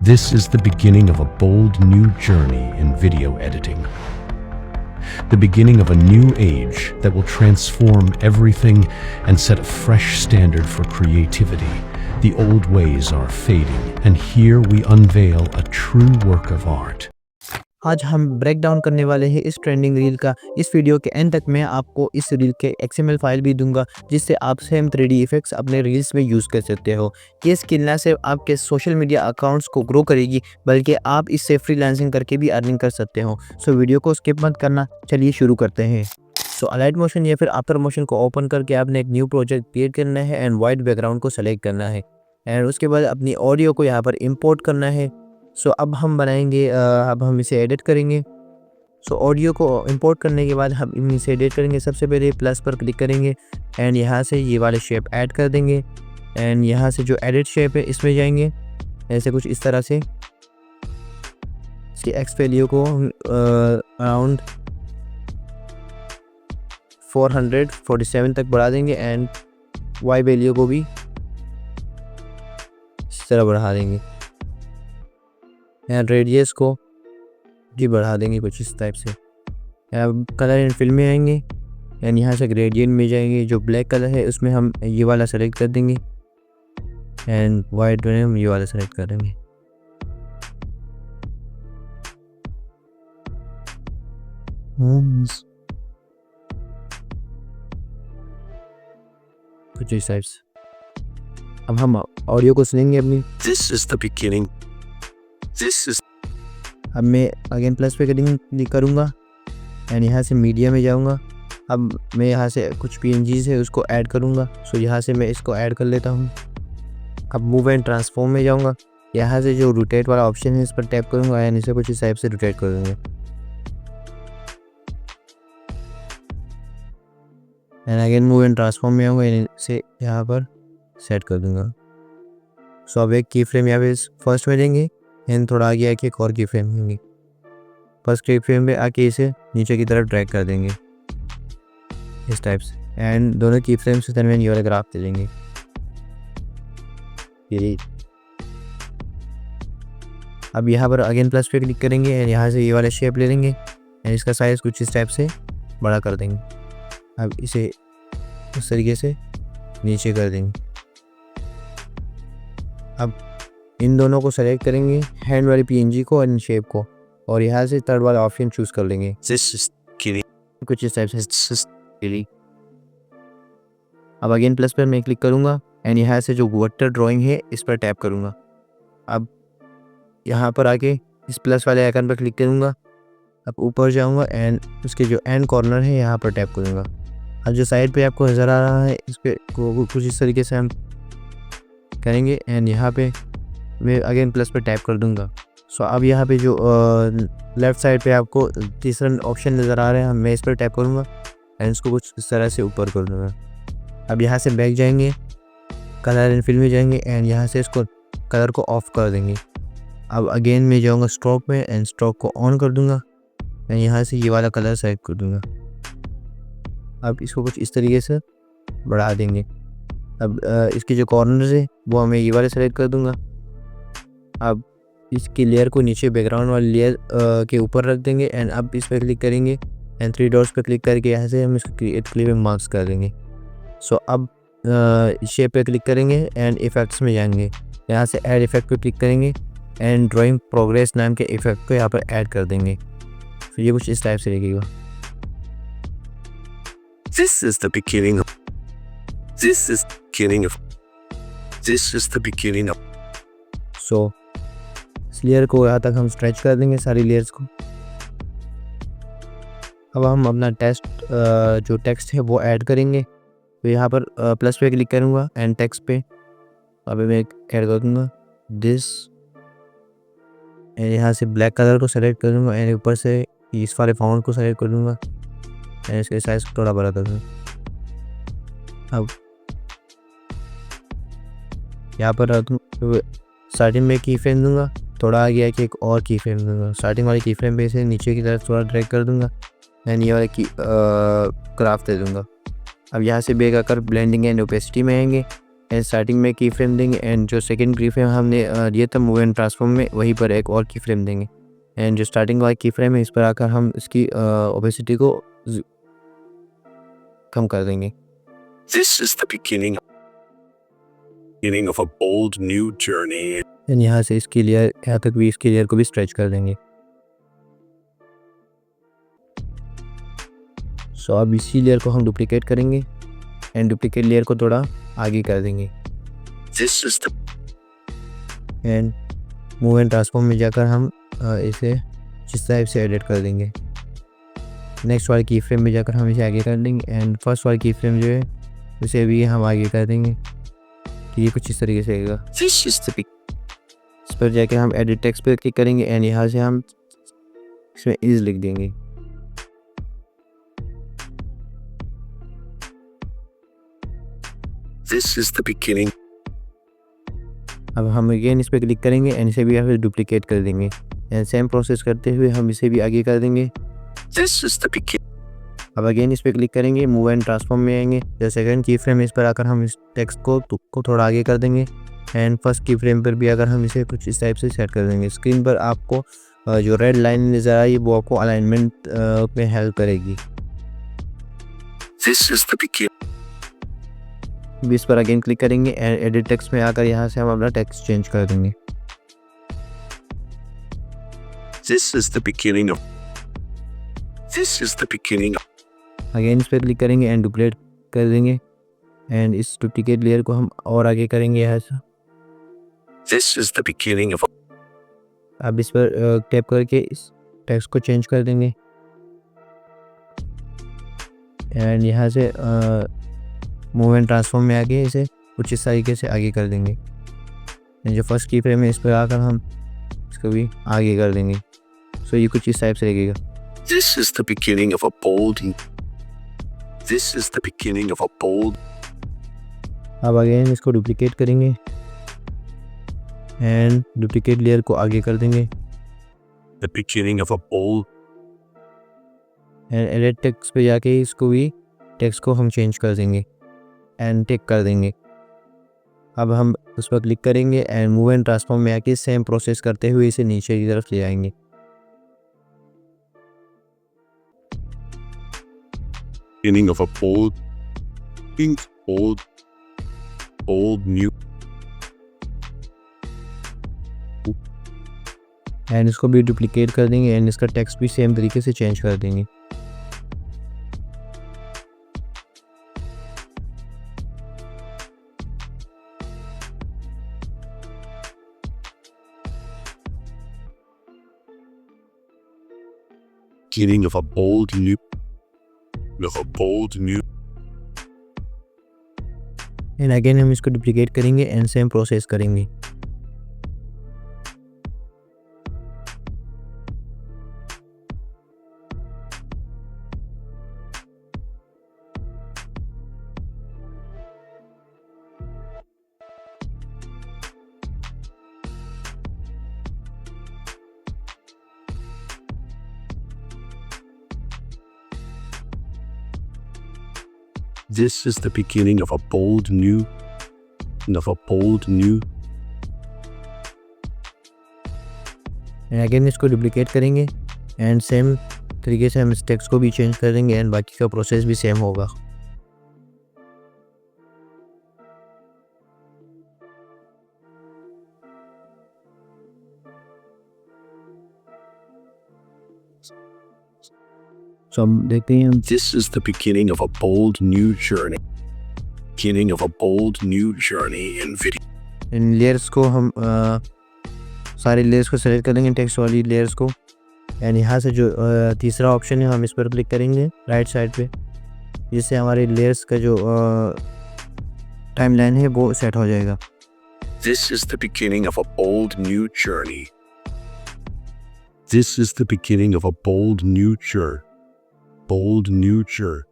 This is the beginning of a bold new journey in video editing. The beginning of a new age that will transform everything and set a fresh standard for creativity. The old ways are fading, and here we unveil a true work of art. आज हम break down करने वाले हैं इस trending reel का। इस video के and तक मैं आपको इस रील के XML फाइल भी दूंगा, जिससे आप सेम 3D इफेक्ट्स अपने रील्स में यूज़ कर सकते हो। ये स्किल ना सिर्फ आपके सोशल मीडिया अकाउंट्स को ग्रो करेगी, बल्कि आप इससे फ्रीलांसिंग करके भी अर्निंग कर सकते हो। सो वीडियो को स्किप मत करना, चलिए शुरू करते हैं। सो अलाइट मोशन या फिर आफ्टर मोशन को ओपन करके आपने एक न्यू प्रोजेक्ट क्रिएट करना है एंड वाइट बैकग्राउंड को सेलेक्ट करना है एंड उसके बाद अपनी ऑडियो को यहाँ पर इम्पोर्ट करना है। सो अब हम बनाएंगे, अब हम इसे एडिट करेंगे। सो ऑडियो को इंपोर्ट करने के बाद हम इसे एडिट करेंगे। सबसे पहले प्लस पर क्लिक करेंगे एंड यहाँ से ये वाले शेप ऐड कर देंगे एंड यहाँ से जो एडिट शेप है इसमें जाएंगे, ऐसे कुछ इस तरह से। इसकी एक्स वैल्यू को अराउंड 447 तक बढ़ा देंगे एंड वाई वैल्यू को भी इस तरह बढ़ा देंगे एंड रेडियस को जी बढ़ा देंगे कुछ इस टाइप से। अब कलर एंड फिल में आएंगे एंड यहाँ से ग्रेडियंट में जाएंगे। जो ब्लैक कलर है उसमें हम ये वाला सेलेक्ट कर देंगे एंड वाइट में हम ये वाला सेलेक्ट कर देंगे। कुछ इस टाइप से। अब हम ऑडियो को सुनेंगे अपनी। This is the beginning. This is अब मैं अगेन प्लस पे क्लिक करूँगा एंड यहाँ से मीडिया में जाऊँगा। अब मैं यहाँ से कुछ PNGs है उसको ऐड करूँगा। सो यहाँ से मैं इसको ऐड कर लेता हूँ। अब मूव एंड ट्रांसफॉर्म में जाऊँगा। यहाँ से जो रोटेट वाला ऑप्शन है इस पर टैप करूँगा एंड इसे कुछ इस टाइप से रोटेट कर दूँगा and again move and transform में आऊँगा एंड इसे यहाँ पर सेट कर दूँगा। सो अब एक की फ्रेम यहाँ पे फर्स्ट में देंगे एंड थोड़ा आगे आके एक और की फ्रेम होंगी। फर्स्ट की फ्रेम पे आके इसे नीचे की तरफ ड्रैग कर देंगे इस टाइप से एंड दोनों की फ्रेम से दरमियान ये वाला ग्राफ दे देंगे। यही अब यहाँ पर अगेन प्लस पे क्लिक करेंगे एंड यहाँ से ये वाला शेप ले लेंगे एंड इसका साइज कुछ इस टाइप से बड़ा कर देंगे। अब इसे इस तरीके से नीचे कर देंगे। अब इन दोनों को सेलेक्ट करेंगे, हैंड वाली PNG को और इन शेप को, और यहाँ से थर्ड वाला ऑप्शन चूज कर लेंगे this is killing. कुछ इस टाइप से। This is killing. अब अगेन प्लस पर मैं क्लिक करूँगा एंड यहाँ से जो वाटर ड्राइंग है इस पर टैप करूँगा। अब यहाँ पर आके इस प्लस वाले आइकन पर क्लिक करूँगा। अब ऊपर जाऊँगा एंड उसके जो एंड कॉर्नर है यहाँ पर टैप करूँगा। अब जो साइड पे आपको नज़र आ रहा है इस पर कुछ इस तरीके से हम करेंगे एंड यहाँ पे मैं अगेन प्लस पे टैप कर दूंगा। सो अब यहाँ पे जो लेफ़्ट साइड पे आपको तीसरा ऑप्शन नज़र आ रहा है, मैं इस पर टैप करूँगा एंड इसको कुछ इस तरह से ऊपर कर दूँगा। अब यहाँ से बैक जाएंगे, कलर एंड फिल में जाएंगे एंड यहाँ से इसको कलर को ऑफ कर देंगे। अब अगेन मैं जाऊँगा स्ट्रोक में एंड स्ट्रोक को ऑन कर दूँगा एंड यहाँ से ये वाला कलर सेलेक्ट कर दूँगा। अब इसको कुछ इस तरीके से बढ़ा देंगे। अब इसके जो कॉर्नर है वो मैं ये वाले सेलेक्ट कर दूँगा। अब इसकी लेयर को नीचे बैकग्राउंड वाली लेयर के ऊपर रख देंगे एंड अब इस पर क्लिक करेंगे एंड 3 डॉट्स पर क्लिक करके यहाँ से हम इसको क्रिएट क्लिप में मार्क्स कर देंगे। सो अब शेप पे क्लिक करेंगे एंड इफेक्ट्स में जाएंगे। यहाँ से ऐड इफेक्ट पे क्लिक करेंगे एंड ड्राइंग प्रोग्रेस नाम के इफेक्ट को यहाँ पर ऐड कर देंगे। तो ये कुछ इस टाइप से लगेगा। This is the beginning of. This is the beginning of. This is the beginning of. सो इस लेयर को यहाँ तक हम स्ट्रेच कर देंगे, सारी लेयर्स को। अब हम अपना जो टेक्स्ट है वो ऐड करेंगे। तो यहाँ पर प्लस पे क्लिक करूँगा एंड टेक्स्ट पे अभी मैं ऐड कर दूँगा दिस एंड यहाँ से ब्लैक कलर को सेलेक्ट करूँगा एंड ऊपर से इस वाले फाउंड को सेलेक्ट कर दूँगा एंड इसके साइज को थोड़ा बड़ा कर दूँगा। अब यहाँ पर स्टार्टिंग में की फ्रेम दूँगा, थोड़ा आगे आके एक और की फ्रेम दूँगा। स्टार्टिंग वाली की फ्रेम पे से नीचे की तरफ थोड़ा ड्रैग कर दूँगा एंड ये वाले की क्राफ्ट दे दूँगा। अब यहाँ से बैक आकर ब्लेंडिंग एंड ओपेसिटी में आएंगे एंड स्टार्टिंग में की फ्रेम देंगे एंड जो सेकंड की फ्रेम हमने दिया था मूव एंड ट्रांसफॉर्म में वहीं पर एक और की फ्रेम देंगे एंड जो स्टार्टिंग वाला की फ्रेम है इस पर आकर हम इसकी ओपेसिटी को कम कर देंगे। This is the beginning of a bold new journey. And यहाँ से इसकी लेयर यहाँ तक भी इसकी लेयर को भी स्ट्रेच कर देंगे। सो अब इसी लेयर को हम डुप्लीकेट करेंगे एंड डुप्लीकेट लेयर को थोड़ा आगे कर देंगे This is the and move and transform में जाकर हम इसे जिस टाइप से एडिट कर देंगे। नेक्स्ट वाले की फ्रेम में जाकर हम इसे आगे कर देंगे एंड फर्स्ट वाले की फ्रेम जो है उसे भी हम आगे कर देंगे। तो ये कुछ इस तरीके से आएगा। This is the इस पर जाकर हम एडिट टेक्स्ट पर क्लिक करेंगे एंड यहाँ से हम इसमें इज लिख देंगे। This is the beginning. अब हम अगेन इस पर क्लिक करेंगे एंड इसे भी यहाँ पे डुप्लीकेट कर देंगे एंड सेम प्रोसेस करते हुए हम इसे भी आगे कर देंगे। This is the beginning. अब अगेन इस पर क्लिक करेंगे मूव एंड ट्रांसफॉर्म में आएंगे। जो सेकंड की फ्रेम है इस पर आकर हम इस टेक्स्ट को थोड़ा आगे कर देंगे एंड फर्स्ट की फ्रेम पर भी अगर हम इसे कुछ इस टाइप से सेट कर देंगे। स्क्रीन पर आपको जो रेड लाइन नज़र आ रही है वो आपको अलाइनमेंट में हेल्प करेगी। This is the beginning. इस पर अगेन क्लिक करेंगे एंड एडिट टेक्स्ट में आकर यहाँ से हम अपना टेक्स्ट चेंज कर देंगे। This is the beginning of. This is the beginning of. Again इस पर क्लिक करेंगे एंड डुप्लीकेट कर देंगे एंड इस डुप्लीकेट लेयर को हम और आगे करेंगे यहाँ से। This is the beginning of. अब इस पर टैप करके इस टेक्स्ट को चेंज कर देंगे एंड यहाँ से मूव एंड ट्रांसफॉर्म में आके इसे कुछ इस तरीके से आगे कर देंगे। जो फर्स्ट की फ्रेम है इस पर आकर हम इसको भी आगे कर देंगे। सो ये कुछ इस टाइप से लगेगा। This is the beginning of a bold. This is the beginning of a bold. अब अगेन इसको डुप्लीकेट करेंगे एंड डुप्लीकेट लेयर को आगे कर देंगे The beginning of a bold. And edit text पे जाके इसको भी टेक्स्ट को हम चेंज कर देंगे एंड टिक कर देंगे। अब हम उस पर क्लिक करेंगे एंड मूव एंड ट्रांसफॉर्म में आके सेम प्रोसेस करते हुए इसे नीचे की तरफ ले आएंगे। Beginning of a bold. Bold new. And इसको भी डुप्लीकेट कर देंगे एंड इसका टेक्स्ट भी सेम तरीके से चेंज कर देंगे। Beginning of a bold new. Of a bold new. And again हम इसको डुप्लीकेट करेंगे एंड सेम प्रोसेस करेंगे। This is the beginning of a bold new. Of a bold new. And again इसको duplicate करेंगे and same तरीके से हम इस टेक्स्ट को भी चेंज कर देंगे एंड बाकी का प्रोसेस भी सेम होगा। सो अब देखते हैं हम। This is the beginning of a bold new journey. Beginning of a bold new journey in video. In layers को हम सारे लेयर्स को सेलेक्ट करेंगे टेक्स्ट वाली लेयर्स को एंड यहाँ से जो तीसरा ऑप्शन है हम इस पर क्लिक करेंगे राइट साइड पे, जिससे हमारे लेयर्स का जो टाइमलाइन है वो सेट हो जाएगा। This is the beginning of a bold new journey. This is the beginning of a bold new journey. Bold new journey.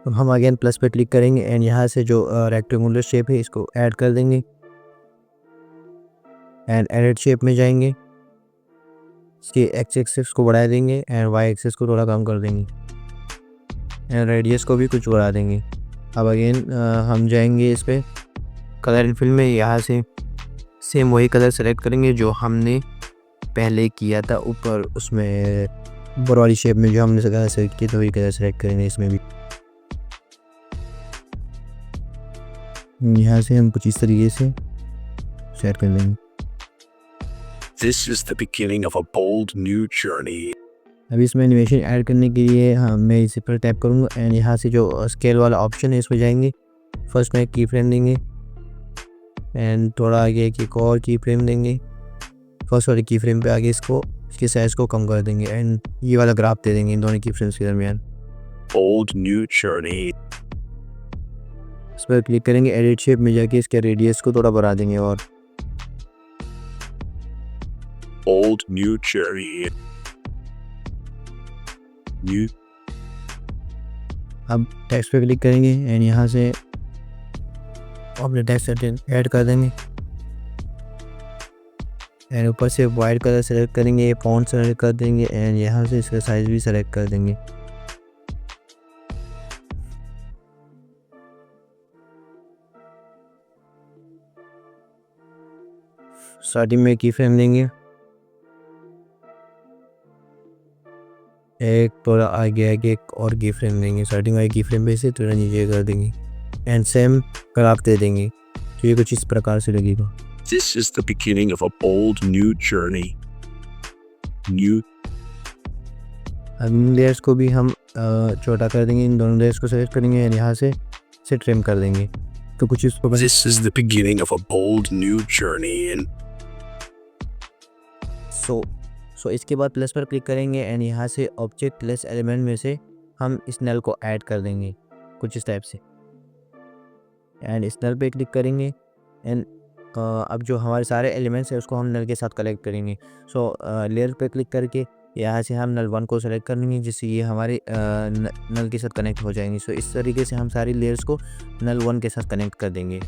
अब हम अगेन प्लस पे क्लिक करेंगे एंड यहाँ से जो रेक्टेंगुलर शेप है इसको ऐड कर देंगे एंड एडिट शेप में जाएंगे, इसके एक्स एक्सिस को बढ़ा देंगे एंड वाई एक्सिस को थोड़ा कम कर देंगे एंड रेडियस को भी कुछ बढ़ा देंगे। अब अगेन हम जाएंगे इस पर कलर एंड फिल में यहाँ से सेम वही कलर सेलेक्ट करेंगे जो हमने पहले किया था ऊपर, उसमें ऊपर वाली शेप में जो हमने कलर सेलेक्ट किया था वही कलर सेलेक्ट करेंगे इसमें भी। यहाँ से हम कुछ इस तरीके से सेट कर लेंगे। This is the beginning of a bold new journey. अभी इसमें एनिमेशन ऐड करने के लिए मैं इसी पर टैप करूँगा एंड यहाँ से जो स्केल वाला ऑप्शन है इसमें जाएंगे। फर्स्ट में की फ्रेम देंगे एंड थोड़ा आगे एक और की फ्रेम देंगे। फर्स्ट वाले की फ्रेम पे आगे इसके साइज़ को कम कर देंगे एंड ये वाला ग्राफ दे देंगे इन दोनों की फ्रेम्स के दरमियान। Bold new journey. इस पर क्लिक करेंगे, एडिट शेप में जाके इसके रेडियस को थोड़ा बढ़ा देंगे और Bold new journey. New. अब टेक्स्ट पे क्लिक करेंगे एंड यहाँ से अपने टेक्स्ट ऐड कर देंगे एंड ऊपर से वाइट कलर सेलेक्ट करेंगे, फॉन्ट सेलेक्ट कर देंगे एंड यहाँ से इसका साइज़ भी सेलेक्ट कर देंगे। स्टार्टिंग में की फ्रेम देंगे, एक थोड़ा आगे एक और की फ्रेम देंगे। स्टार्टिंग वाली की फ्रेम पे से थोड़ा नीचे कर देंगे एंड सेम ग्राफ दे देंगे। तो ये कुछ इस प्रकार से लगेगा। This is the beginning of a bold new journey. New. अब इन लेयर्स को भी हम छोटा कर देंगे, इन दोनों लेयर्स को सेलेक्ट करेंगे एंड यहाँ से ट्रिम कर देंगे। तो कुछ इस प्रकार। This is the beginning of a bold new journey. And सो इसके बाद प्लस पर क्लिक करेंगे एंड यहाँ से ऑब्जेक्ट लेस एलिमेंट में से हम इस नल को ऐड कर देंगे कुछ इस टाइप से एंड इस नल पे क्लिक करेंगे एंड अब जो हमारे सारे एलिमेंट्स हैं उसको हम नल के साथ कलेक्ट करेंगे। लेयर पे क्लिक करके यहाँ से हम नल 1 को सेलेक्ट कर लेंगे जिससे ये हमारे नल के साथ कनेक्ट हो जाएंगे। इस तरीके से हम सारी लेयर्स को नल 1 के साथ कनेक्ट कर देंगे।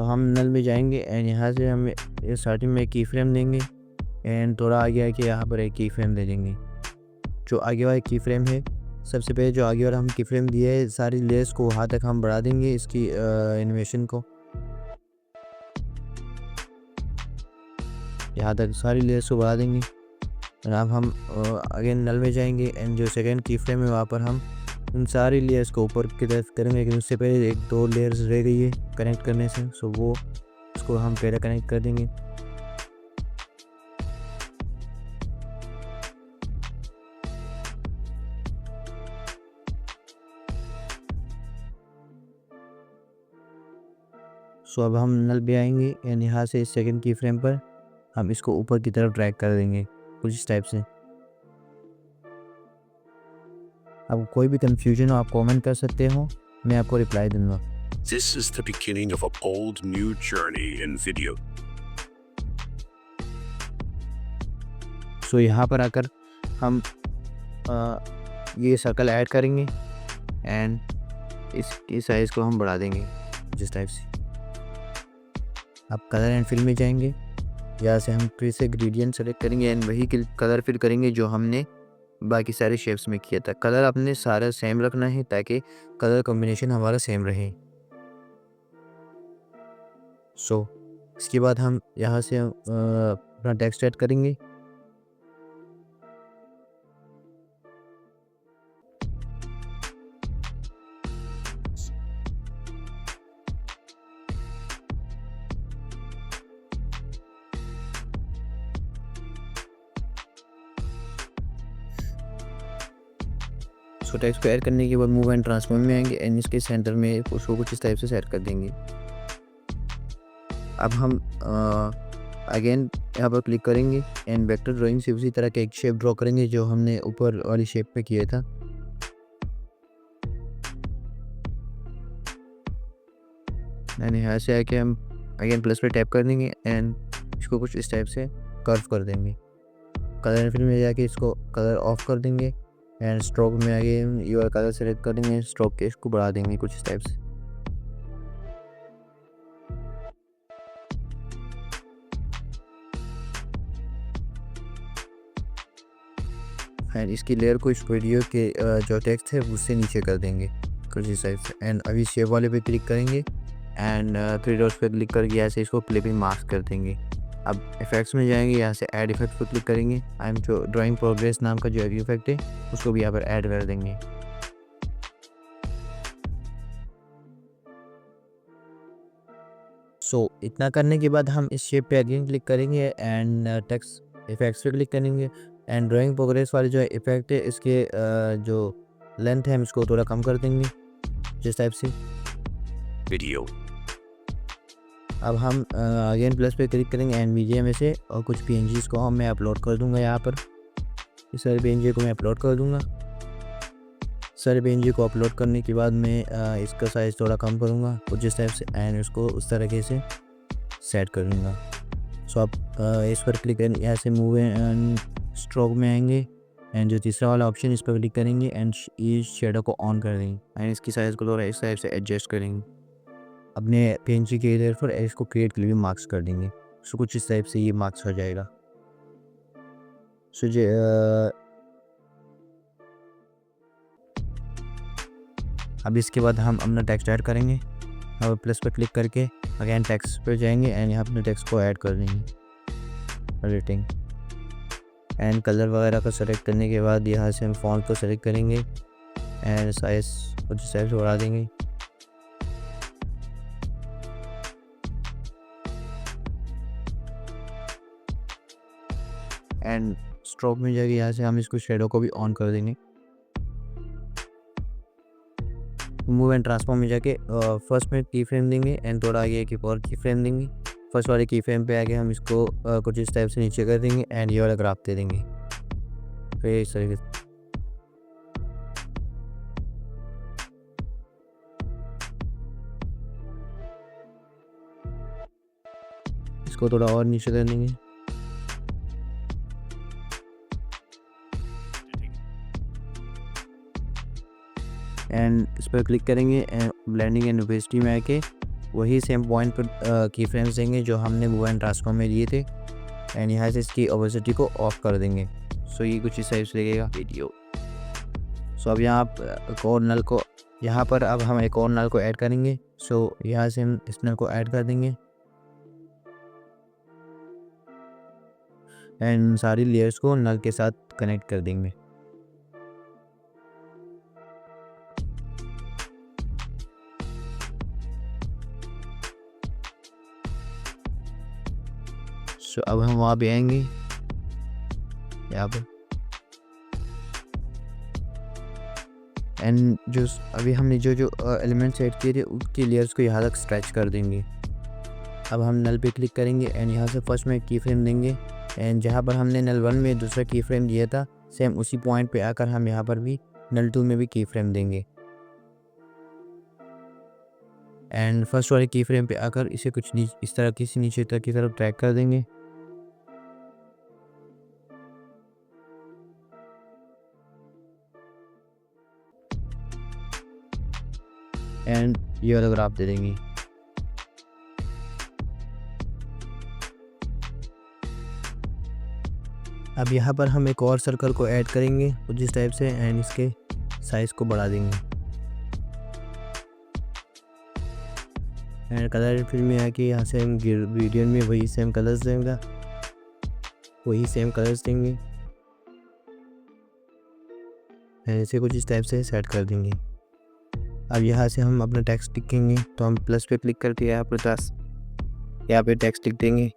हम नल में जाएंगे एंड यहाँ से हम स्टार्टिंग में की फ्रेम देंगे एंड थोड़ा आगे आके यहाँ पर एक की फ्रेम दे देंगे। जो आगे वाला की फ्रेम है, सबसे पहले जो आगे वाला हम की फ्रेम दिया है सारी लेयर्स को वहाँ तक हम बढ़ा देंगे इसकी एनिमेशन को। यहाँ तक सारी लेयर्स को बढ़ा देंगे। अब हम अगेन नल में जाएंगे एंड जो सेकेंड की फ्रेम है वहाँ पर हम उन सारी लेयर्स को ऊपर की तरफ करेंगे, लेकिन उससे पहले 1-2 लेयर्स रह गई है कनेक्ट करने से। वो उसको हम पहले कनेक्ट कर देंगे। अब हम नल पे आएंगे एंड यहाँ से इस सेकंड की फ्रेम पर हम इसको ऊपर की तरफ ड्रैग कर देंगे कुछ इस टाइप से। अब कोई भी कंफ्यूजन हो आप कमेंट कर सकते हो, मैं आपको रिप्लाई दूंगा। this is the beginning of a bold new journey in video. यहाँ पर आकर हम ये सर्कल ऐड करेंगे एंड इसकी साइज़ को हम बढ़ा देंगे जिस टाइप से। अब कलर एंड फिल में जाएंगे, यहाँ से हम फिर से ग्रेडियंट सेलेक्ट करेंगे एंड वही कलर फिल करेंगे जो हमने बाकी सारे शेप्स में किया था। कलर अपने सारा सेम रखना है ताकि कलर कॉम्बिनेशन हमारा सेम रहे। इसके बाद हम यहाँ से अपना टेक्स्ट ऐड करेंगे। टेक्स्ट को ऐड करने के बाद मूव एंड ट्रांसफॉर्म में आएंगे एंड इसके सेंटर में उसको कुछ इस टाइप से सेट कर देंगे। अब हम अगेन यहाँ पर क्लिक करेंगे एंड वेक्टर ड्राइंग से उसी तरह का एक शेप ड्रॉ करेंगे जो हमने ऊपर वाली शेप पे किया था। एंड यहाँ से आके हम अगेन प्लस पे टैप कर देंगे एंड इसको कुछ इस टाइप से कर्व कर देंगे। कलर एंड फिल में जाके इसको कलर ऑफ कर देंगे एंड स्ट्रोक में आगे योर कलर सेलेक्ट कर देंगे, स्ट्रोक के इसको बढ़ा देंगे कुछ इस टाइप से। एंड इसकी लेयर को इस वीडियो के जो टेक्स्ट है उससे नीचे कर देंगे कुछ इस टाइप से। एंड अभी शेप वाले पे क्लिक करेंगे एंड 3 डॉट्स पे क्लिक करके यहाँ से इसको क्लिपिंग मास्क कर देंगे। अब इफेक्ट्स में जाएंगे, यहाँ से ऐड इफेक्ट पर क्लिक करेंगे एंड जो ड्राइंग प्रोग्रेस नाम का जो इफेक्ट है उसको भी यहाँ पर ऐड कर देंगे। इतना करने के बाद हम इस शेप पे अगेन क्लिक करेंगे एंड टेक्स्ट इफेक्ट्स पे क्लिक करेंगे एंड ड्राइंग प्रोग्रेस वाले जो इफेक्ट है इसके जो लेंथ है हम इसको थोड़ा कम कर देंगे जिस टाइप से। Video. अब हम अगेन प्लस पे क्लिक करेंगे एंड मीडिया में से और कुछ PNGs को मैं अपलोड कर दूंगा। यहाँ पर इस सारे PNG को मैं अपलोड कर दूंगा। सारे PNG को अपलोड करने के बाद मैं इसका साइज़ थोड़ा कम करूँगा कुछ इस टाइप से एंड उसको उस तरीके से सेट कर दूँगा। आप इस पर क्लिक करेंगे, यहाँ से मूव एंड स्ट्रोक में आएंगे एंड जो तीसरा वाला ऑप्शन इस पर क्लिक करेंगे एंड इस शेडो को ऑन कर देंगे एंड इसकी साइज़ को थोड़ा इस टाइप से एडजस्ट करेंगे। अपने PNG के एरिया पर इसको क्रिएट के लिए मार्क्स कर देंगे। कुछ इस टाइप से ये मार्क्स हो जाएगा। अब इसके बाद हम अपना टेक्स्ट ऐड करेंगे। अब प्लस पर क्लिक करके अगेन टेक्स्ट पे जाएंगे एंड यहाँ अपने टेक्स्ट को ऐड कर देंगे। रेटिंग एंड कलर वगैरह को सेलेक्ट करने के बाद यहाँ से हम फॉन्ट को सेलेक्ट करेंगे एंड साइज कुछ साइज बढ़ा देंगे। एंड स्ट्रोक में जाके यहाँ से हम इसको शेडो को भी ऑन कर देंगे। मूव एंड ट्रांसफॉर्म में जाके फर्स्ट में की फ्रेम देंगे एंड थोड़ा आगे एक और की फ्रेम देंगे। फर्स्ट वाले की फ्रेम पे आके हम इसको कुछ इस टाइप से नीचे कर देंगे एंड ये वाला ग्राफ दे देंगे। फिर इस तरीके से इसको थोड़ा और नीचे कर देंगे। एंड इस पर क्लिक करेंगे एंड ब्लेंडिंग एंड ओपेसिटी में आके वही सेम पॉइंट पर की फ्रेम्स देंगे जो हमने मूव एंड ट्रांसफॉर्म में लिए थे एंड यहाँ से इसकी ओपेसिटी को ऑफ कर देंगे। ये कुछ इस टाइप से लगेगा वीडियो। अब यहाँ आप एक और नल को यहाँ पर अब हम एक और नल को ऐड करेंगे। यहाँ से हम इस नल को ऐड कर देंगे एंड सारी लेयर्स को नल के साथ कनेक्ट कर देंगे। अब हम वहाँ पे आएंगे यहाँ पर एंड जो अभी हमने जो एलिमेंट्स ऐड किए थे उसकी लेयर्स को यहाँ तक स्ट्रेच कर देंगे। अब हम नल पे क्लिक करेंगे एंड यहाँ से फर्स्ट में की फ्रेम देंगे एंड जहाँ पर हमने नल 1 में दूसरा की फ्रेम दिया था सेम उसी पॉइंट पे आकर हम यहाँ पर भी नल 2 में भी की फ्रेम देंगे एंड फर्स्ट वाले की फ्रेम पे आकर इसे कुछ इस तरह किसी नीचे तक की तरफ ट्रैक कर देंगे। एंड ये वाला ग्राफ दे देंगे। अब यहाँ पर हम एक और सर्कल को ऐड करेंगे कुछ इस टाइप से एंड इसके साइज को बढ़ा देंगे एंड कलर फिल में आके यहाँ से हम वीडियो में वही सेम कलर्स देंगे ऐसे कुछ इस टाइप से सेट कर देंगे। अब यहाँ से हम अपना टेक्स्ट लिखेंगे तो हम प्लस पे क्लिक करके यहाँ पे टेक्स्ट लिख देंगे।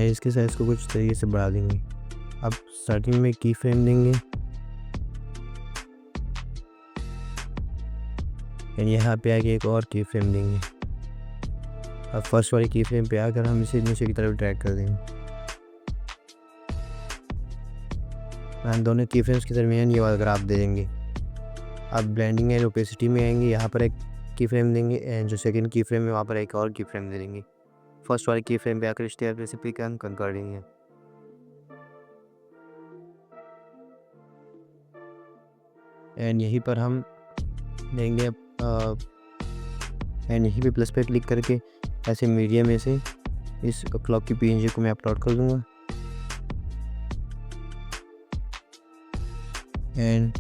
इसके साइज को कुछ तरीके से बढ़ा देंगे। अब स्टार्टिंग में की फ्रेम देंगे एंड यहाँ पे आके एक और की फ्रेम देंगे अब फर्स्ट वाली की फ्रेम पे आकर हम इसे नीचे की तरफ ड्रैग कर देंगे। एंड दोनों की फ्रेम्स के दरमियान ये वाला ग्राफ दे देंगे। अब ब्लेंडिंग एंड ओपेसिटी में आएंगे, यहाँ पर एक की फ्रेम देंगे एंड जो सेकंड की फ्रेम है वहाँ पर एक और की फ्रेम दे देंगे। फर्स्ट वाली की फ्रेम पे आकर स्टेप रेसिपी का कर देंगे। एंड यहीं पर हम देंगे एंड यहीं पे प्लस पे क्लिक करके ऐसे मीडिया में से इस क्लॉक की पीएनजी को मैं अपलोड कर दूंगा। एंड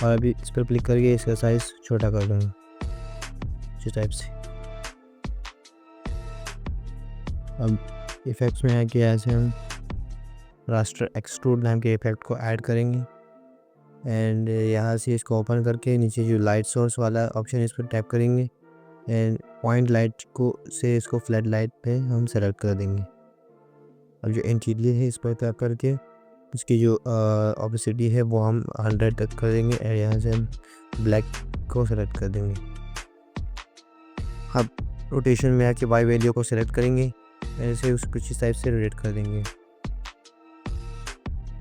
और अभी इस पर क्लिक करके इसका साइज़ छोटा कर दूंगा इस टाइप से। अब इफ़ेक्ट्स में है कि ऐसे हम रास्टर एक्सट्रूड नाम के इफ़ेक्ट को ऐड करेंगे एंड यहाँ से इसको ओपन करके नीचे जो लाइट सोर्स वाला ऑप्शन इस पर टैप करेंगे एंड पॉइंट लाइट को से इसको फ्लैट लाइट पे हम सेलेक्ट कर देंगे। अब जो इंटीरियर है इस पर टैप करके इसकी जो ऑपेसिटी है वो हम 100 तक कर देंगे और यहाँ से हम ब्लैक को सेलेक्ट कर देंगे। अब रोटेशन में आके वाई वैल्यू को सेलेक्ट करेंगे, ऐसे उस कुछ इस टाइप से रोटेट कर देंगे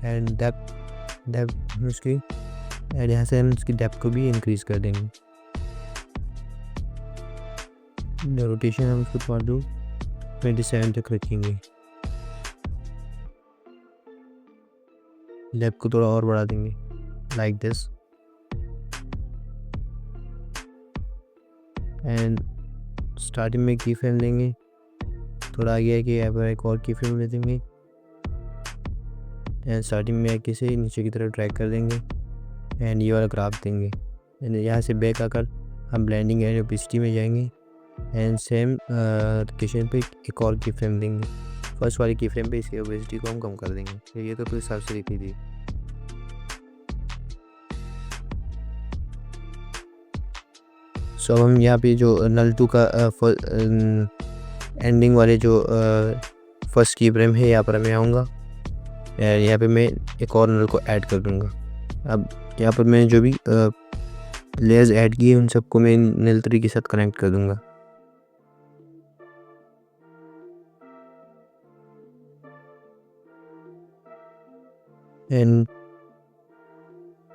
एंड डेप्थ उसकी एंड यहाँ से हम इसकी डेप्थ को भी इंक्रीज़ कर देंगे। रोटेशन हम उसको थोड़ा दो 27 तक रखेंगे। डेप्थ को थोड़ा और बढ़ा देंगे लाइक दिस एंड स्टार्टिंग में की फ्रेम लेंगे, थोड़ा आगे है कि यहाँ पर एक और की फ्रेम ले देंगे एंड स्टार्टिंग में एक से नीचे की तरफ ड्रैग कर देंगे एंड ये वाला ग्राफ देंगे एंड यहाँ से बैक आकर हम ब्लेंडिंग एंड ओपेसिटी में जाएंगे एंड सेम लोकेशन पे एक और की फ्रेम देंगे। फर्स्ट वाली की फ्रेम पे इसकी ओपेसिटी को हम कम कर देंगे। तो ये तो फिर हिसाब से लिखी थी। सो हम यहाँ पे जो नल 2 का एंडिंग वाले जो फर्स्ट की फ्रेम है यहाँ पर मैं आऊँगा, यहाँ पे मैं एक और नल को ऐड कर दूँगा। अब यहाँ पर मैंने जो भी लेयर्स ऐड किए उन सबको मैं नल 3 के साथ कनेक्ट कर दूँगा। एंड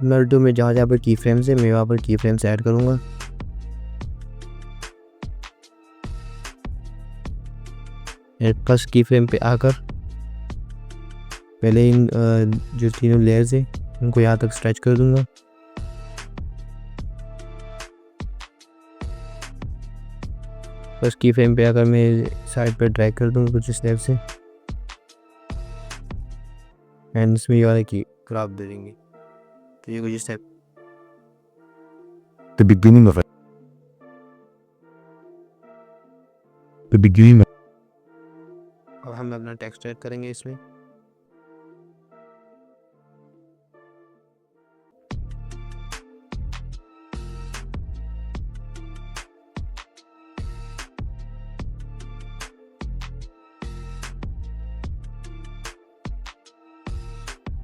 नल 2 में जहाँ पर की फ्रेम्स है मैं वहाँ पर की फ्रेम्स ऐड करूँगा। फर्स्ट की फ्रेम पे आकर पहले इन जो तीनों लेयर्स है उनको यहाँ तक स्ट्रेच कर दूँगा। फर्स्ट की फ्रेम पे आकर मैं साइड पर ड्रैग कर दूँगा कुछ स्टेप से एंड इसमें ये वाला की ग्राफ दे देंगे। तो ये कुछ स्टेप The beginning of अब हम अपना टेक्स्ट ऐड करेंगे इसमें।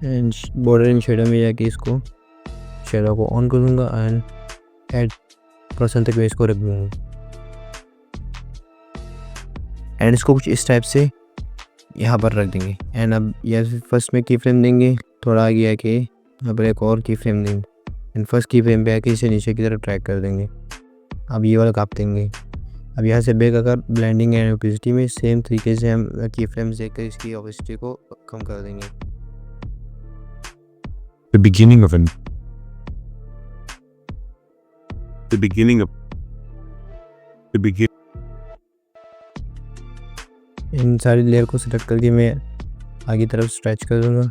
एंड बॉर्डर एंड शेडो में जाके इसको शेडो को ऑन कर दूँगा एंड ऐड % तक मैं इसको रख दूँगा एंड इसको कुछ इस टाइप से यहाँ पर रख देंगे। एंड अब यह फर्स्ट में की फ्रेम देंगे, थोड़ा आगे आके यहाँ पर एक और की फ्रेम देंगे एंड फर्स्ट की फ्रेम पे आके इसे नीचे की तरफ ट्रैक कर देंगे। अब ये वाला काप देंगे। अब यहाँ से बैक आकर ब्लेंडिंग एंड ओपेसिटी में सेम तरीके से हम की फ्रेम्स देकर इसकी ओपेसिटी को कम कर देंगे। the beginning of इन सारी लेयर को सिलेक्ट करके मैं आगे तरफ स्ट्रेच कर दूँगा।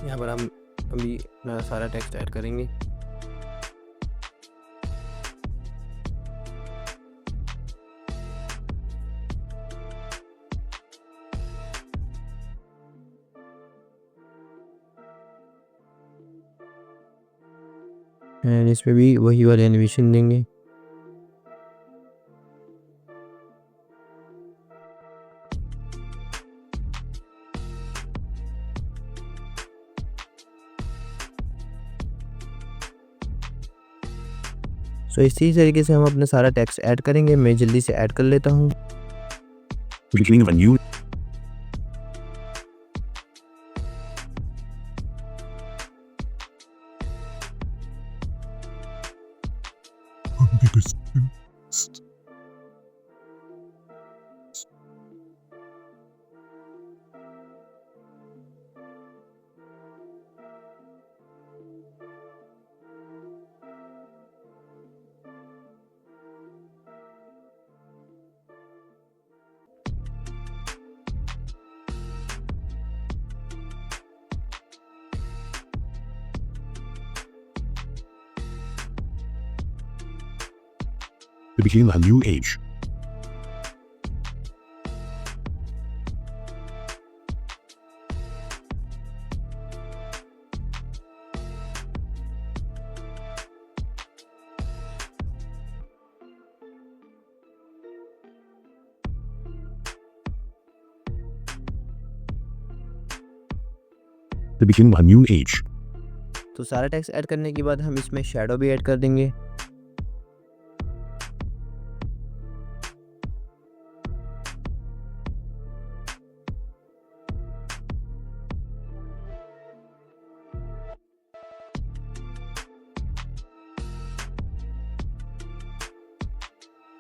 यहाँ पर हम अभी अपना सारा टेक्स्ट ऐड करेंगे। एंड इसमें भी वही वाले एनिमेशन देंगे। सो इसी तरीके से हम अपना सारा टेक्स्ट ऐड करेंगे। मैं जल्दी से ऐड कर लेता हूँ। The beginning of a new the beginning of a new age. The beginning of a new age. तो सारा टेक्स्ट ऐड करने के बाद हम इसमें शैडो भी ऐड कर देंगे।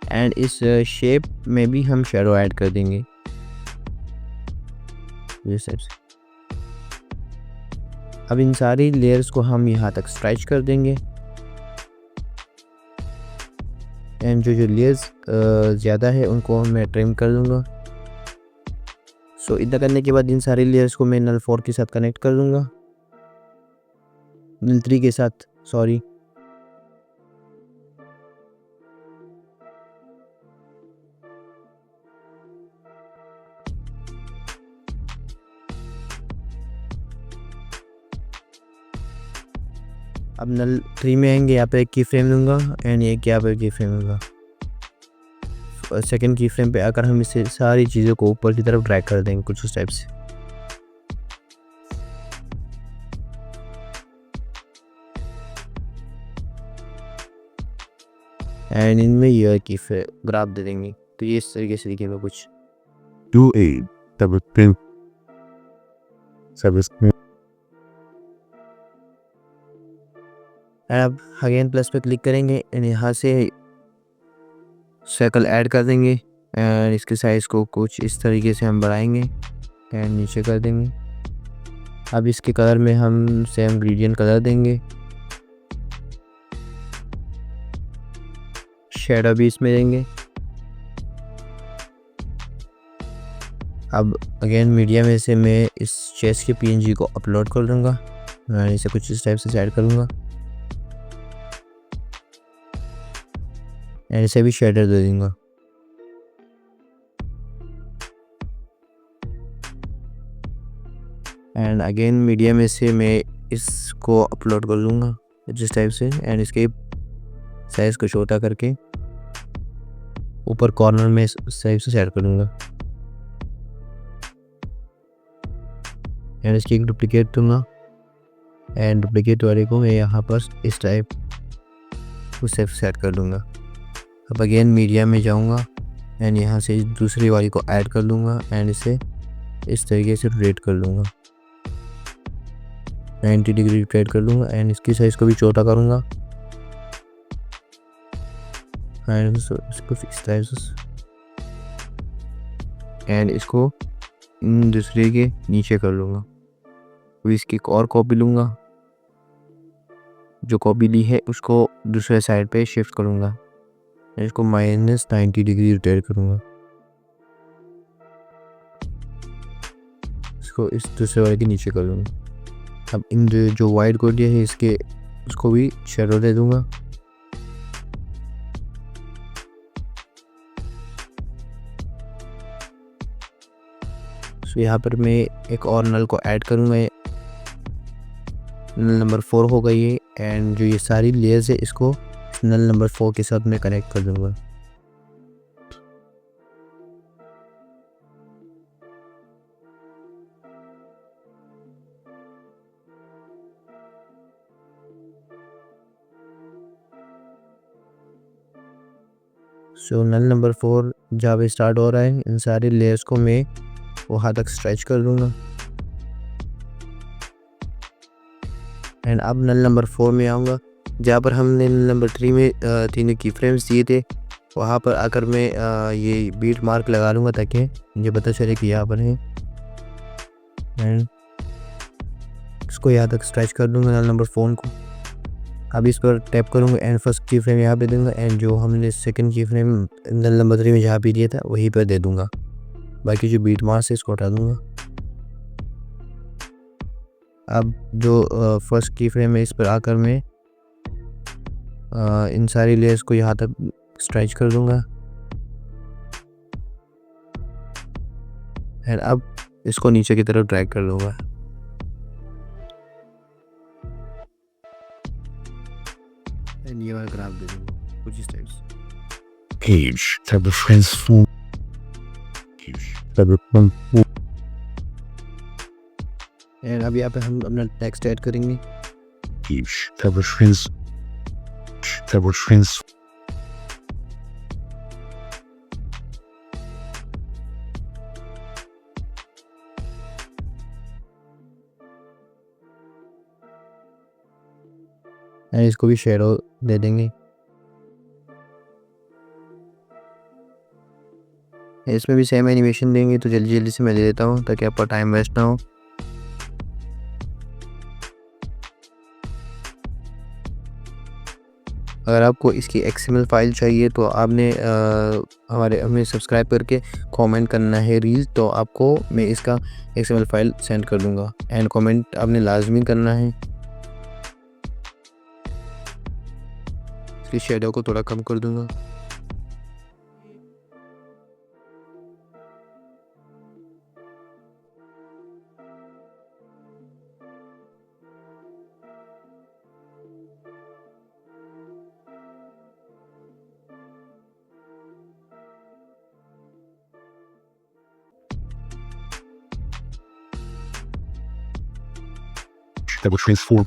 एंड इस शेप में भी हम शैडो ऐड कर देंगे इस टाइप से। अब इन सारी लेयर्स को हम यहाँ तक स्ट्रेच कर देंगे। एंड जो लेयर्स ज़्यादा है उनको मैं ट्रिम कर दूंगा। सो इतना करने के बाद इन सारी लेयर्स को मैं नल 4 के साथ कनेक्ट कर दूंगा, नल 3 के साथ, सॉरी। अब नल 3 में आएंगे, यहाँ पे एक की फ्रेम दूंगा एंड एक यहाँ पे की फ्रेम दूंगा। सेकंड की फ्रेम पे आकर हम इसे सारी चीज़ों को ऊपर की तरफ ड्रैग कर देंगे कुछ उस टाइप से। एंड इनमें ईयर की ग्राफ दे देंगे। तो ये इस तरीके से दिखेगा कुछ। Do a double print service. अब अगेन प्लस पे क्लिक करेंगे एंड यहाँ से सर्कल ऐड कर देंगे एंड इसके साइज़ को कुछ इस तरीके से हम बढ़ाएंगे एंड नीचे कर देंगे। अब इसके कलर में हम सेम ग्रेडियंट कलर देंगे, शेडो भी इसमें देंगे। अब अगेन मीडिया में से मैं इस चेस्ट के पीएनजी को अपलोड कर दूंगा एंड इसे कुछ इस टाइप से ऐड करूँगा एंड इसे भी शेडर दे दूंगा। एंड अगेन मीडिया में से मैं इसको अपलोड कर लूँगा जिस टाइप से एंड इसके साइज़ को छोटा करके ऊपर कॉर्नर में इस टाइप से सेट करूँगा एंड इसकी एक डुप्लीकेट दूंगा एंड डुप्लीकेट वाले को मैं यहाँ पर इस टाइप उसे सेट कर दूँगा। अब अगेन मीडिया में जाऊँगा एंड यहाँ से दूसरी वाली को ऐड कर लूँगा एंड इसे इस तरीके से रोटेट कर लूँगा, 90 डिग्री रोटेट कर लूँगा एंड इसकी साइज़ को भी छोटा करूँगा एंड इसको इस टाइप से एंड इसको दूसरे के नीचे कर लूँगा। अब इसकी एक और कॉपी लूँगा, जो कॉपी ली है उसको दूसरे साइड पे शिफ्ट करूँगा, इसको -90 डिग्री रोटेट करूँगा, इसको इस दूसरे वाले के नीचे कर लूँगा। अब इन जो वाइट कोड है इसके उसको भी शेडो दे दूँगा। सो यहाँ पर मैं एक और नल को ऐड करूँगा, नल नंबर 4 हो गई है एंड जो ये सारी लेयर्स है इसको नल नंबर 4 के साथ मैं कनेक्ट कर दूँगा। सो नल नंबर 4 जहाँ पे स्टार्ट हो रहा है, इन सारी लेयर्स को मैं वहाँ तक स्ट्रेच कर दूँगा। एंड अब नल नंबर 4 में आऊँगा, जहाँ पर हमने नल नंबर 3 में तीनों की फ्रेम्स दिए थे, वहाँ पर आकर मैं ये बीट मार्क लगा लूँगा ताकि मुझे पता चले कि यहाँ पर है। एंड इसको यहाँ तक स्ट्रेच कर दूँगा नल नंबर 4 को। अब इस पर टैप करूँगा एंड फर्स्ट की फ्रेम यहाँ पे दूँगा एंड जो हमने सेकंड की फ्रेम नल नंबर 3 में जहाँ पे दिया था वहीं पर दे दूँगा। बाकी जो बीट मार्क्स है इसको हटा दूँगा। अब जो फर्स्ट की फ्रेम है इस पर आकर मैं इन सारी लेयर्स को यहाँ तक स्ट्रेच कर दूँगा। एंड अब इसको नीचे की तरफ ड्रैग कर दूँगा। एंड ये वाला ग्राफ दे दूँगा कुछ इस टाइप से। Page that will transform. And अब यहाँ पे हम अपना टेक्स्ट ऐड करेंगे। Page that will trans. And इसको भी शेडो दे देंगे। इसमें भी सेम एनिमेशन देंगे, तो जल्दी जल्दी से मैं दे देता हूँ ताकि आपका टाइम वेस्ट ना हो। अगर आपको इसकी XML फाइल चाहिए तो आपने हमें सब्सक्राइब करके कमेंट करना है रील्स, तो आपको मैं इसका XML फाइल सेंड कर दूंगा। एंड कमेंट आपने लाजमी करना है। इसकी शेडो को थोड़ा कम कर दूंगा। That will transform.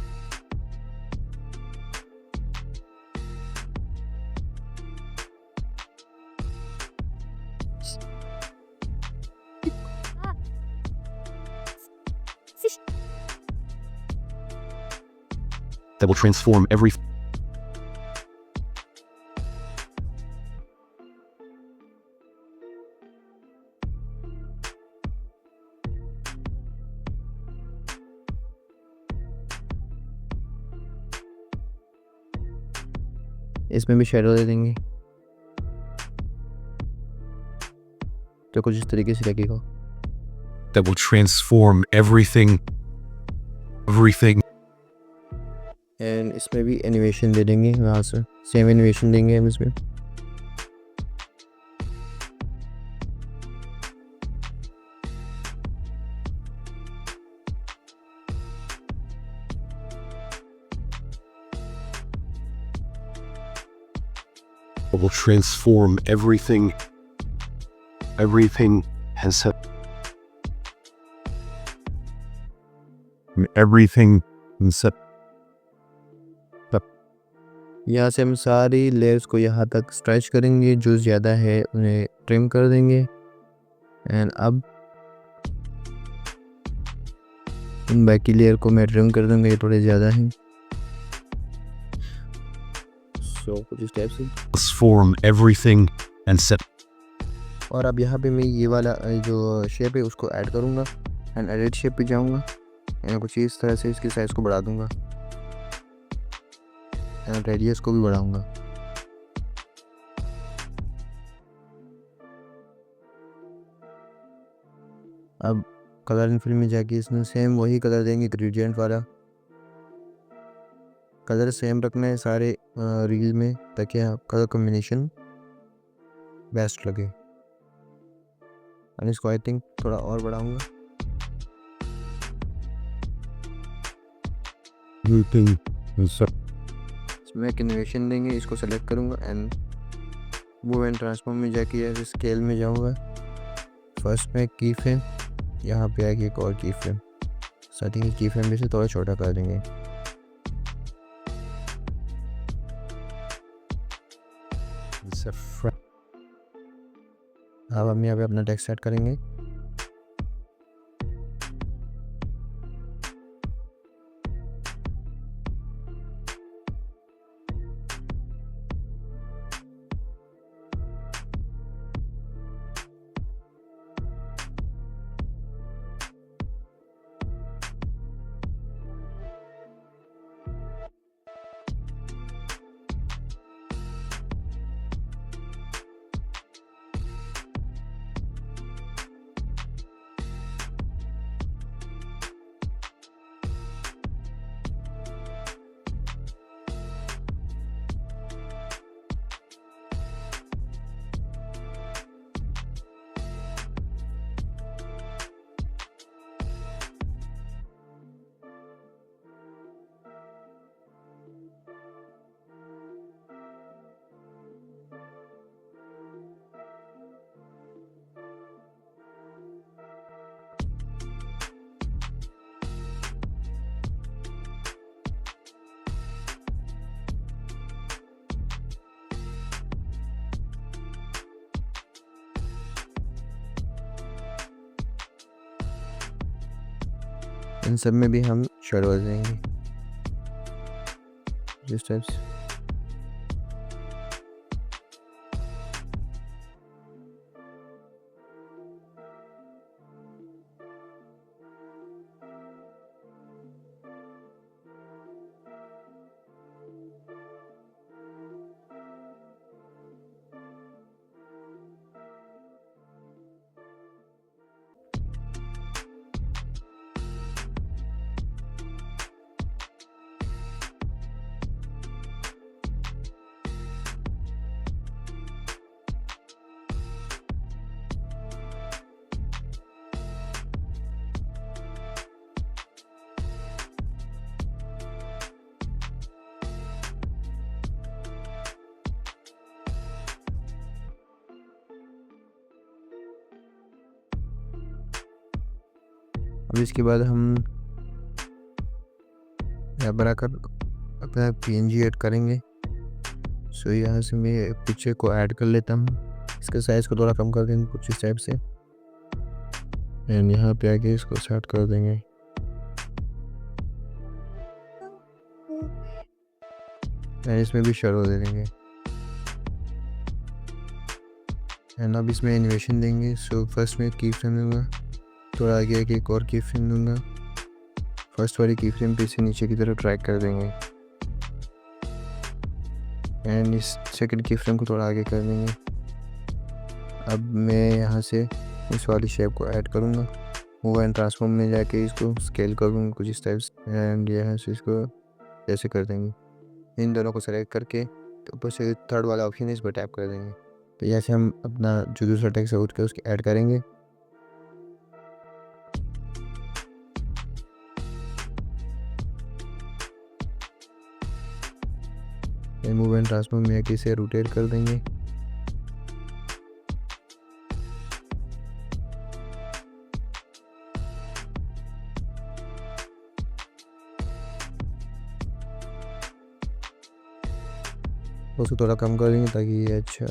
That will transform every. इसमें भी शेडो दे देंगे, तो कुछ इस तरीके से लगेगा। That will transform everything. And इसमें भी एनिमेशन दे देंगे, वहाँ से सेम एनिमेशन देंगे हम इसमें। That will transform everything. Everything has set. Everything set. यहाँ से हम सारी लेयर्स को यहाँ तक स्ट्रेच करेंगे, जो ज़्यादा है उन्हें ट्रिम कर देंगे। एंड अब इन बाकी लेयर को मैं ट्रिम कर दूँगा, ये थोड़े ज़्यादा हैं। सो कुछ इस टाइप से। Transform everything and set. और अब यहाँ पे मैं ये वाला जो शेप है उसको ऐड करूँगा एंड एडिट शेप पे जाऊँगा एंड कुछ इस तरह से इसकी साइज़ को बढ़ा दूँगा एंड रेडियस को भी बढ़ाऊँगा। अब कलर इन फिल में जाके इसमें सेम वही कलर देंगे, ग्रेडियंट वाला कलर सेम रखना है सारे रील में ताकि कलर कॉम्बिनेशन बेस्ट लगे। एंड इसको आई थिंक थोड़ा और बढ़ाऊँगा। इसमें एक एनिमेशन देंगे, इसको सेलेक्ट करूँगा एंड मूव एंड ट्रांसफॉर्म में जाके ऐसे स्केल में जाऊँगा। फर्स्ट में की फ्रेम, यहाँ पे आके एक और की फ्रेम, स्टार्टिंग की फ्रेम में से थोड़ा छोटा कर देंगे। अब हम यहाँ पे अपना टेक्स्ट सेट करेंगे। इन सब में भी हम शेडोज देंगे जिस टाइप से। अब इसके बाद हम यहाँ पर आकर अपना PNG ऐड करेंगे। सो यहाँ से मैं पिक्चर को ऐड कर लेता हूँ। इसके साइज़ को थोड़ा कम कर देंगे कुछ इस टाइप से, एंड यहाँ पे आके इसको सेट कर देंगे। एंड इसमें भी शेडो दे देंगे। एंड अब इसमें एनिमेशन देंगे। सो फर्स्ट में की फ्रेम दूंगा, थोड़ा आगे आके एक और की फ्रेम दूंगा। फर्स्ट वाली की फ्रेम पे इसे नीचे की तरफ ड्रैग कर देंगे एंड इस सेकंड की फ्रेम को थोड़ा आगे कर देंगे। अब मैं यहाँ से इस वाली शेप को ऐड करूँगा, मूव एंड ट्रांसफॉर्म में जाके इसको स्केल करूँगा कुछ इस टाइप से, एंड यहाँ से इसको ऐसे कर देंगे। इन दोनों को सेलेक्ट करके ऊपर से थर्ड वाला ऑप्शन है, इस पर टैप कर देंगे। तो यहाँ हम अपना जो दूसरा टेक्स्ट है उठ उसके ऐड करेंगे। मूव एंड ट्रांसफॉर्म में इसे रोटेट कर देंगे। उसको थोड़ा कम कर देंगे ताकि ये अच्छा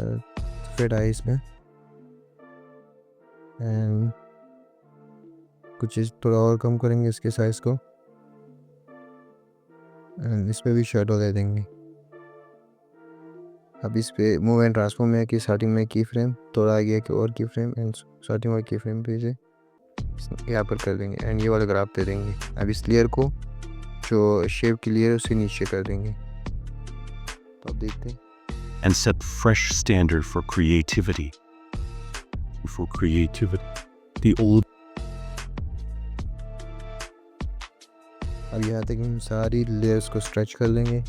फिट आए इसमें। एंड कुछ थोड़ा और कम करेंगे इसके साइज़ को, एंड इस पर भी शेडो दे देंगे। अब इस पे मूव एंड ट्रांसफॉर्म में कि स्टार्टिंग में की फ्रेम, थोड़ा आगे की और की फ्रेम, एंड स्टार्टिंग वाली की फ्रेम पे से यहाँ पर कर देंगे एंड ये वाला ग्राफ दे देंगे। अब इस लेयर को जो शेप की लेयर है उसे नीचे कर देंगे। तो अब देखते हैं। And set fresh standard for creativity. For creativity. The old. अब यहाँ तक हम सारी लेयर्स को स्ट्रेच कर लेंगे।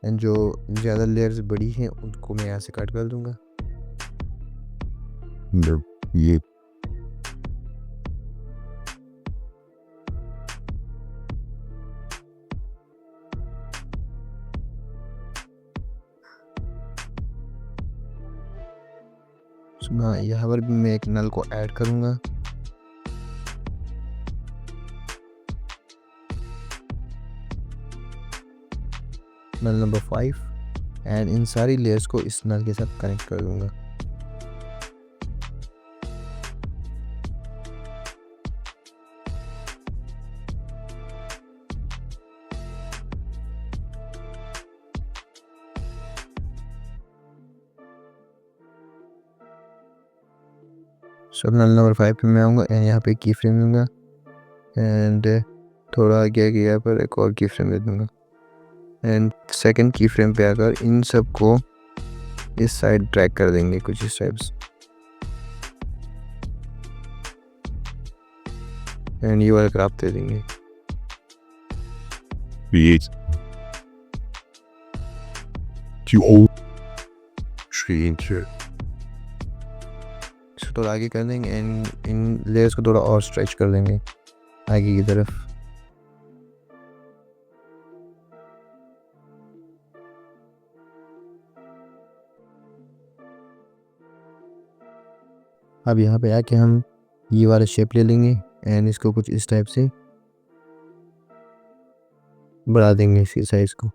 एंड जो ज़्यादा लेयर्स बड़ी हैं उनको मैं यहाँ से कट कर दूंगा। ये यहाँ पर भी मैं एक नल को ऐड करूँगा। नल नंबर 5 एंड इन सारी लेयर्स को इस नल के साथ कनेक्ट कर दूंगा। सब नल नंबर 5 पे मैं आऊँगा एंड यहाँ पे की फ्रेम दूंगा एंड थोड़ा आगे आगे यहाँ पर एक और की फ्रेम दे दूंगा एंड सेकंड की फ्रेम पे आकर इन सब को इस साइड ड्रैग कर देंगे कुछ इस टाइप से एंड ये वाला ग्राफ दे देंगे। Create. To all. Change. थोड़ा आगे कर देंगे एंड इन लेयर्स को थोड़ा और स्ट्रेच कर देंगे आगे की तरफ। अब यहाँ पे आके हम ये वाला शेप ले लेंगे एंड इसको कुछ इस टाइप से बढ़ा देंगे इसकी साइज को।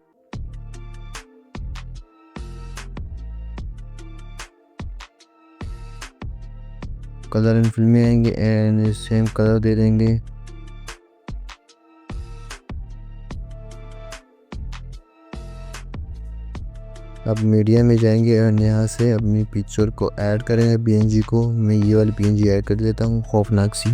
कलर एंड फिल में आएंगे एंड सेम कलर दे देंगे। अब मीडिया में जाएंगे और यहाँ से अपनी पिक्चर को ऐड करेंगे पीएनजी को। मैं ये वाली पीएनजी ऐड कर देता हूँ खौफनाक सी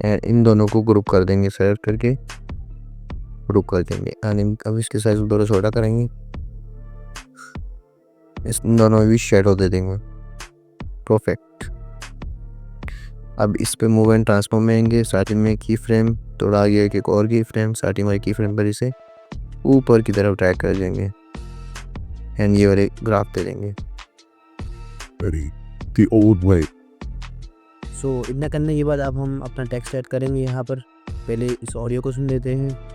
एंड इन दोनों को ग्रुप कर देंगे सेलेक्ट करके ग्रुप कर देंगे एंड अब इसके साइज को थोड़ा छोटा करेंगे। इस दोनों में भी शेडो दे देंगे। परफेक्ट। अब इस पे मूव एंड ट्रांसफॉर्म में आएंगे। स्टार्टिंग में की फ्रेम थोड़ा आगे एक और की फ्रेम स्टार्टिंग वाली की फ्रेम पर इसे ऊपर की तरफ ट्रैक कर देंगे एंड ये वाले ग्राफ दे देंगे। Ready. The old way. सो इतना करने के बाद अब हम अपना टेक्स्ट ऐड करेंगे। यहाँ पर पहले इस ऑडियो को सुन लेते हैं।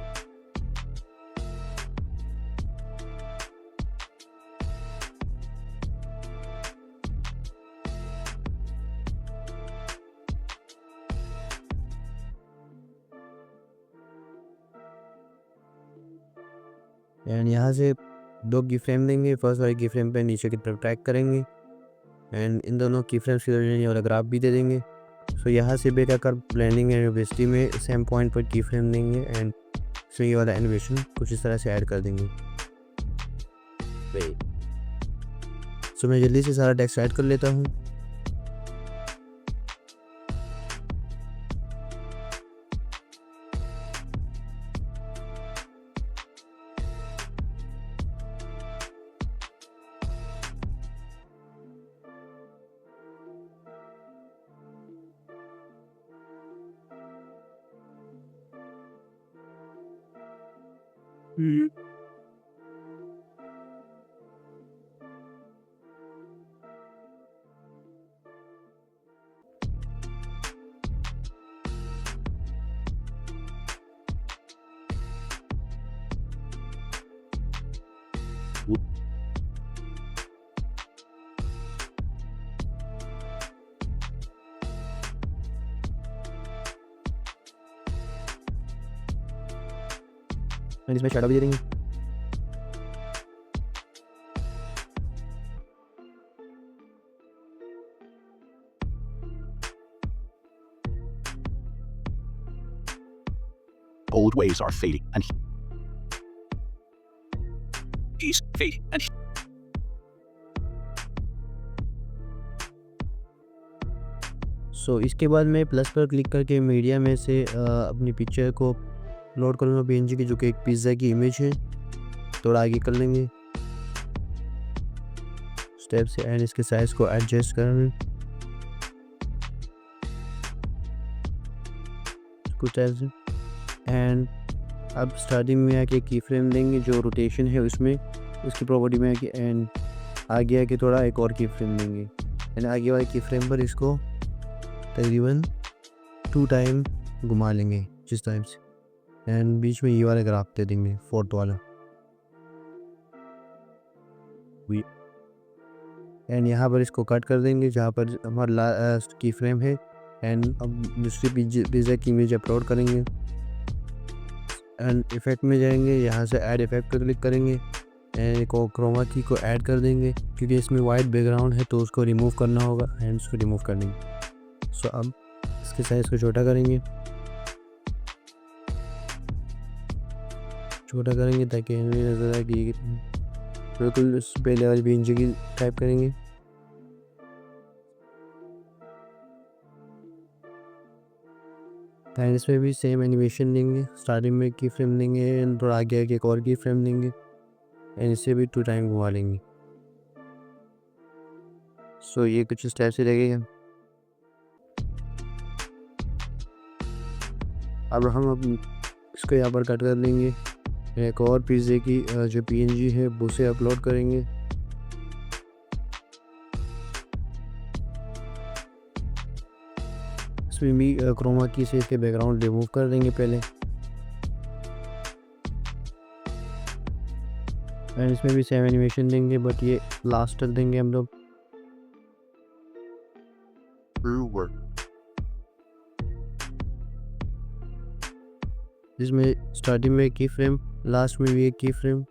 एंड यहाँ से दो की फ्रेम देंगे। फर्स्ट वाले की फ्रेम पे नीचे की तरफ ट्रैक करेंगे एंड इन दोनों की फ्रेम्स की ये वाला ग्राफ भी दे देंगे। सो यहाँ से बेटा कर ब्लेंडिंग एंड ओपेसिटी में सेम पॉइंट पर की फ्रेम देंगे एंड सो ये वाला एनिमेशन कुछ इस तरह से ऐड कर देंगे। सो मैं जल्दी से सारा टेक्स्ट ऐड कर लेता हूँ। एंड इसमें शैडो भी दे देंगे। Old ways are fading and he's fading and सो इसके बाद मैं प्लस पर क्लिक करके मीडिया में से अपनी पिक्चर को लोड करूँगा पीएनजी की, जो कि एक पिज़्ज़ा की इमेज है। थोड़ा आगे कर लेंगे स्टेप से एंड इसके साइज़ को एडजस्ट कर कुछ ऐसे। एंड अब स्टार्टिंग में आके की फ्रेम देंगे जो रोटेशन है उसमें उसकी प्रॉपर्टी में आके एंड आगे आके थोड़ा एक और की फ्रेम देंगे एंड आगे वाले की फ्रेम पर इसको तकरीबन 2 टाइम घुमा लेंगे जिस टाइम से एंड बीच में ये वाला ग्राफ दे देंगे फोर्थ वाला एंड यहाँ पर इसको कट कर देंगे जहाँ पर हमारा लास्ट की फ्रेम है। एंड अब दूसरी पिज़्ज़ा की इमेज अपलोड करेंगे एंड इफ़ेक्ट में जाएंगे, यहाँ से ऐड इफ़ेक्ट पर क्लिक करेंगे एंड को क्रोमा की को ऐड कर देंगे क्योंकि इसमें वाइट बैकग्राउंड है तो उसको रिमूव करना होगा एंड उसको रिमूव कर देंगे। सो अब इसके साइज़ को छोटा करेंगे ताकि हमें नज़र आए कि बिल्कुल उस पहले वाली बींजी की टाइप करेंगे। एंड इसमें भी सेम एनिमेशन देंगे, स्टार्टिंग में की फ्रेम देंगे एंड थोड़ा आगे एक और की फ्रेम देंगे एंड इसे भी 2 टाइम घुमा लेंगे। सो ये कुछ इस टाइप से लगेगा। अब हम इसको यहाँ पर कट कर लेंगे, एक और पिज़्ज़े की जो पीएनजी है उसे अपलोड करेंगे। इसमें भी क्रोमा की से इसके बैकग्राउंड रिमूव कर देंगे पहले एंड इसमें भी सेम एनिमेशन देंगे बट ये लास्ट तक देंगे हम लोग। True work. जिसमें स्टार्टिंग में एक की फ्रेम, लास्ट में भी एक की फ्रेम,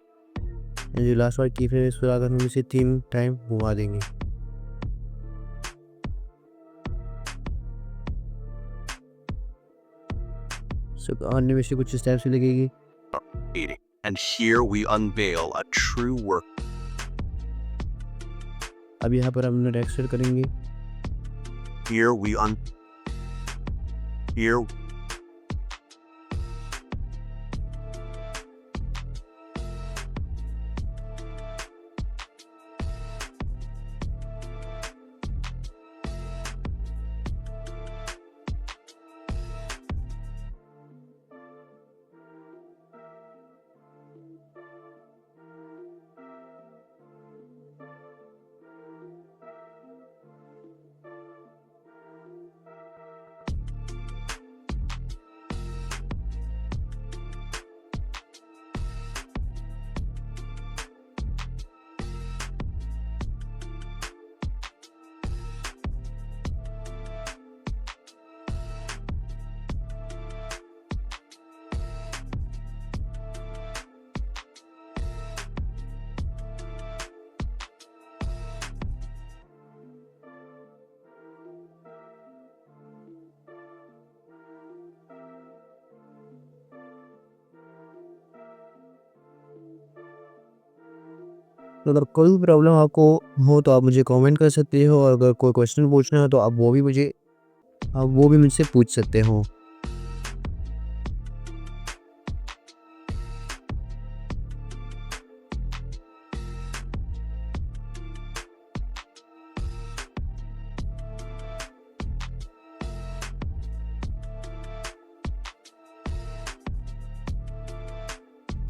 जो लास्ट वाली की फ्रेम इस पर आकर हम इसे 3 टाइम घुमा देंगे। सब एनिमेशन कुछ इस टाइप से लगेगी। And here we unveil a true work. अब यहाँ पर हम टेक्सचर करेंगे। Here तो अगर कोई भी प्रॉब्लम आपको हो तो आप मुझे कमेंट कर सकते हो और अगर कोई क्वेश्चन पूछना हो तो आप वो भी मुझसे पूछ सकते हो।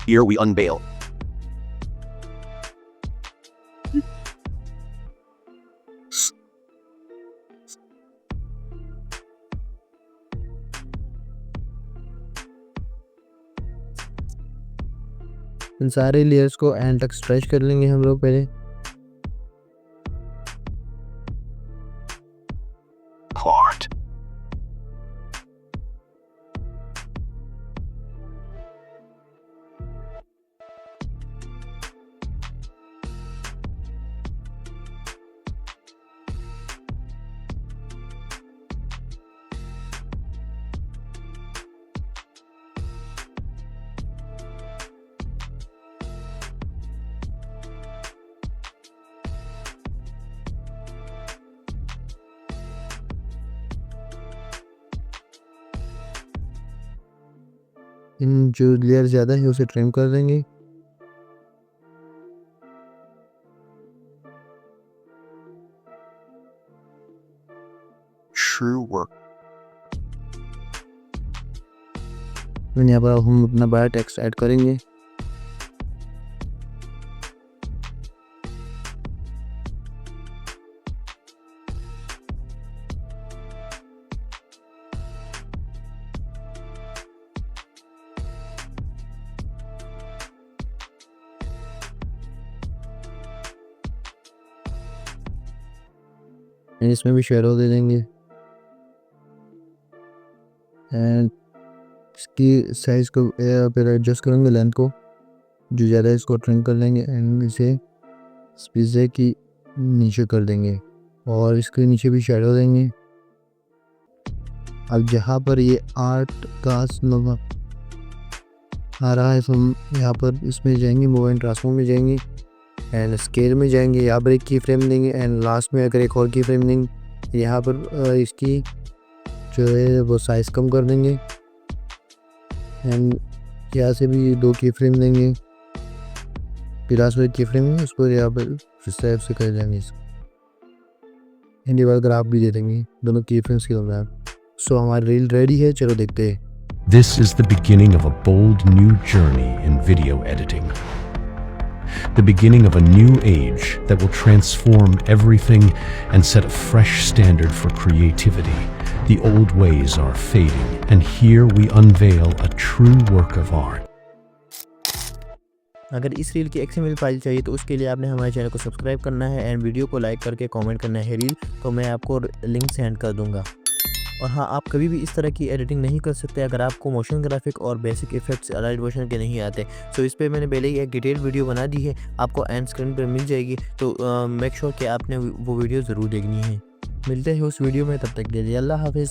Here we unveil. इन सारे लेयर्स को एंड तक स्ट्रेच कर लेंगे हम लोग पहले। Part. इन जो लेयर ज़्यादा है उसे ट्रिम कर देंगे। True work. यहाँ पर हम अपना बायो टेक्स्ट ऐड करेंगे। एंड इसमें भी शेडो दे देंगे एंड इसकी साइज़ को फिर एडजस्ट करेंगे, लेंथ को जो ज़्यादा है इसको ट्रिम कर लेंगे एंड इसे इस पिज़्ज़े की नीचे कर देंगे और इसके नीचे भी शेडो देंगे। अब जहाँ पर ये आर्ट का नुमा आ रहा है तो हम यहाँ पर इसमें जाएंगे, मूव एंड ट्रांसफॉर्म में जाएंगे एंड स्केल में जाएंगे, यहाँ पर एक की फ्रेम देंगे एंड लास्ट में अगर एक और की फ्रेम देंगे, यहाँ पर इसकी जो है वो साइज़ कम कर देंगे एंड यहाँ से भी 2 की फ्रेम देंगे, फिर लास्ट में की फ्रेम है उस पर यहाँ पर टाइप से कर देंगे इसको एंड ये वाला ग्राफ भी दे देंगे दोनों की फ्रेम्स के दौरान। सो हमारी रील रेडी है, चलो देखते हैं। This is the beginning of a bold new journey in video editing. The beginning of a new age that will transform everything and set a fresh standard for creativity. The old ways are fading, and here we unveil a true work of art. अगर इस reel की XML file चाहिए तो उसके लिए आपने हमारे channel को सब्सक्राइब करना है एंड वीडियो को लाइक करके कमेंट करना है रील, तो मैं आपको लिंक सेंड कर दूंगा। और हाँ, आप कभी भी इस तरह की एडिटिंग नहीं कर सकते अगर आपको मोशन ग्राफिक और बेसिक इफेक्ट्स अलाइट वर्जन के नहीं आते। सो इस पे मैंने पहले ही एक डिटेल वीडियो बना दी है, आपको एंड स्क्रीन पर मिल जाएगी, तो मेक श्योर कि आपने वो वीडियो ज़रूर देखनी है। मिलते हैं उस वीडियो में, तब तक के लिए अल्लाह हाफिज़।